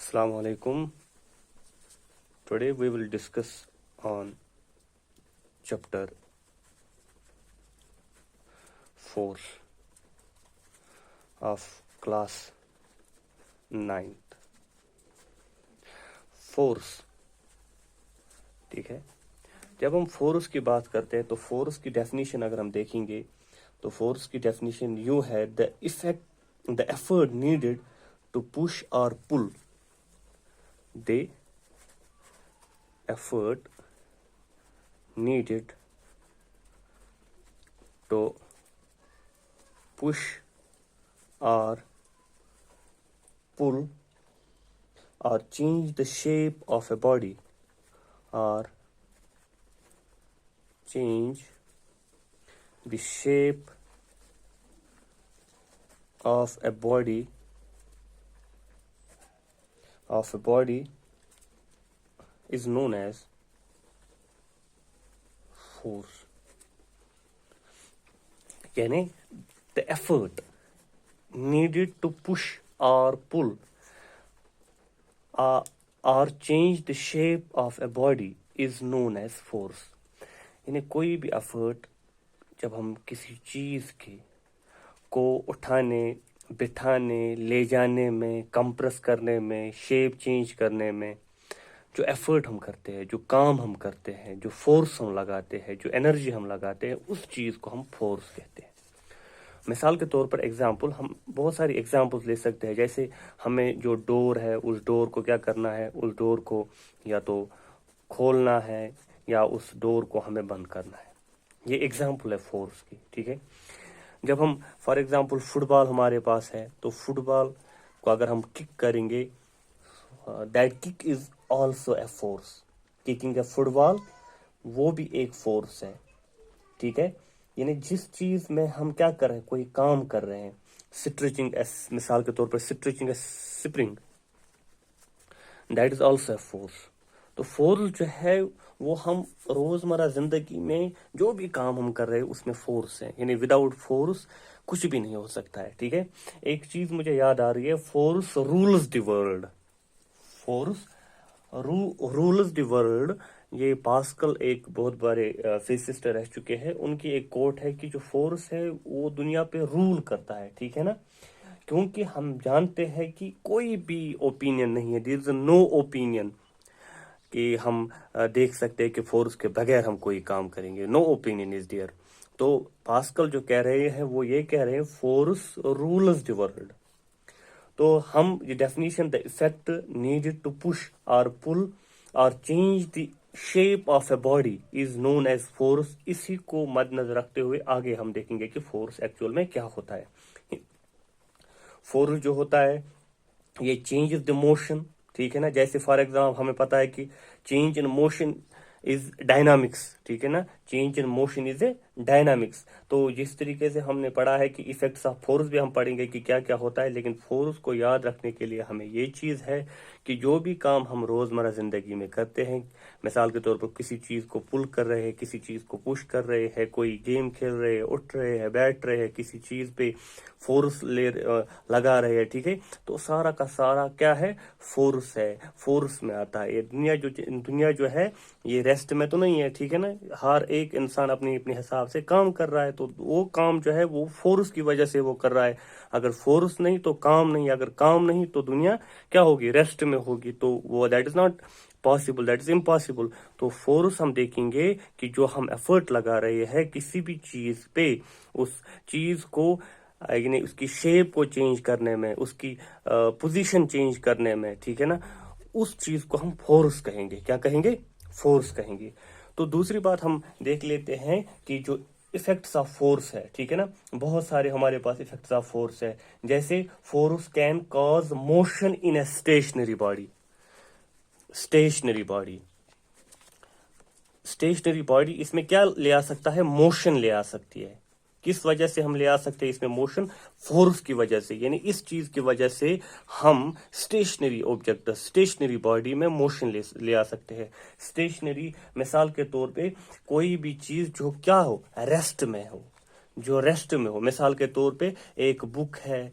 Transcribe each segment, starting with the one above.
Assalamu alaikum. Today we will discuss on chapter 4 of class 9th. Force. ठीक है, जब हम फोर्स की बात करते हैं तो फोर्स की डेफिनेशन अगर हम देखेंगे तो फोर्स की डेफिनेशन यूं है: the effort needed to push और pull. The effort needed to push or pull or change the shape of a body or change the shape of a body is known as force. यानी the effort needed to push or pull or change the shape of a body is known as force. यानी कोई भी effort जब हम किसी चीज़ को उठाने, बिठाने, ले जाने में, कंप्रेस करने में, शेप चेंज करने में जो एफर्ट हम करते हैं, जो काम हम करते हैं, जो फोर्स हम लगाते हैं, जो एनर्जी हम लगाते हैं, उस चीज़ को हम फोर्स कहते हैं. मिसाल के तौर पर एग्जांपल, हम बहुत सारी एग्जांपल्स ले सकते हैं. जैसे हमें जो डोर है, उस डोर को क्या करना है, उस डोर को या तो खोलना है या उस डोर को हमें बंद करना है. ये एग्जांपल है फोर्स की. ठीक है, जब हम फॉर एग्जांपल फुटबॉल हमारे पास है तो फुटबॉल को अगर हम किक करेंगे, that kick is also a force. Kicking A football वो भी एक फोर्स है. ठीक है, यानी जिस चीज में हम क्या कर रहे हैं, कोई काम कर रहे हैं, स्ट्रेचिंग, मिसाल के तौर पर stretching A spring, that is also a force. तो फोर्स जो है वो हम रोजमर्रा जिंदगी में जो भी काम हम कर रहे हैं उसमें फोर्स है. यानी विदाउट फोर्स कुछ भी नहीं हो सकता है. ठीक है, एक चीज मुझे याद आ रही है, force rules the world. Force rules the world. ये पास्कल एक बहुत बड़े फिजिसिस्ट रह चुके हैं. उनकी एक कोट है कि जो फोर्स है वो दुनिया पे रूल करता है. ठीक है ना, क्योंकि हम जानते हैं कि कोई भी ओपिनियन नहीं है, देयर इज नो ओपिनियन कि हम देख सकते हैं कि फोर्स के बगैर हम कोई काम करेंगे. No opinion is there. तो पास्कल जो कह रहे हैं वो ये कह रहे हैं, फोर्स रूल्स द वर्ल्ड. तो हम ये definition, the effect needed to push और पुल और change the shape of a body is known as force. इसी को मद्देनजर रखते हुए आगे हम देखेंगे कि फोर्स एक्चुअल में क्या होता है. फोर्स जो होता है ये चेंजेस द मोशन. ठीक है ना, जैसे फॉर एग्जाम्पल हमें पता है कि change in motion is dynamics. ठीक है ना, change in motion is a dynamics. तो जिस तरीके से हमने पढ़ा है कि इफेक्ट्स ऑफ फोर्स भी हम पढ़ेंगे कि क्या क्या होता है, लेकिन फोर्स को याद रखने के लिए हमें ये चीज़ है कि जो भी काम हम रोज़मर्रा ज़िंदगी में करते हैं, मिसाल के तौर पर किसी चीज़ को पुल कर रहे हैं, किसी चीज़ को पुश कर रहे हैं, कोई गेम खेल रहे हैं, उठ रहे हैं, बैठ रहे हैं, किसी चीज़ पे फोर्स लगा रहे हैं. ठीक है, तो सारा का सारा क्या है, फोर्स है, फोर्स में आता है. ये दुनिया जो है ये रेस्ट में तो नहीं है. ठीक है ना, हर एक इंसान अपने अपने हिसाब से काम कर रहा है. तो वो काम जो है वो फोर्स की वजह से वो कर रहा है. अगर फोर्स नहीं तो काम नहीं, अगर काम नहीं तो दुनिया क्या होगी, रेस्ट में होगी. तो वो that is not possible, that is impossible. तो फोर्स हम देखेंगे कि जो हम एफर्ट लगा रहे हैं किसी भी चीज पे, उस चीज को यानी उसकी शेप को चेंज करने में, उसकी पोजीशन चेंज करने में, ठीक है ना, उस चीज को हम फोर्स कहेंगे. क्या कहेंगे, फोर्स कहेंगे. तो दूसरी बात हम देख लेते हैं कि जो इफेक्ट्स ऑफ फोर्स है, ठीक है ना, बहुत सारे हमारे पास इफेक्ट्स ऑफ फोर्स है. जैसे force can cause motion in a stationary body. Stationary body इसमें क्या ले आ सकता है, मोशन ले आ सकती है. किस वजह से हम ले आ सकते हैं इसमें मोशन, फोर्स की वजह से. यानी इस चीज की वजह से हम स्टेशनरी ऑब्जेक्ट, स्टेशनरी बॉडी में मोशन ले आ सकते हैं. स्टेशनरी मिसाल के तौर पे कोई भी चीज जो क्या हो, रेस्ट में हो, जो रेस्ट में हो. मिसाल के तौर पे एक बुक है,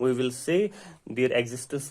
we will say there exists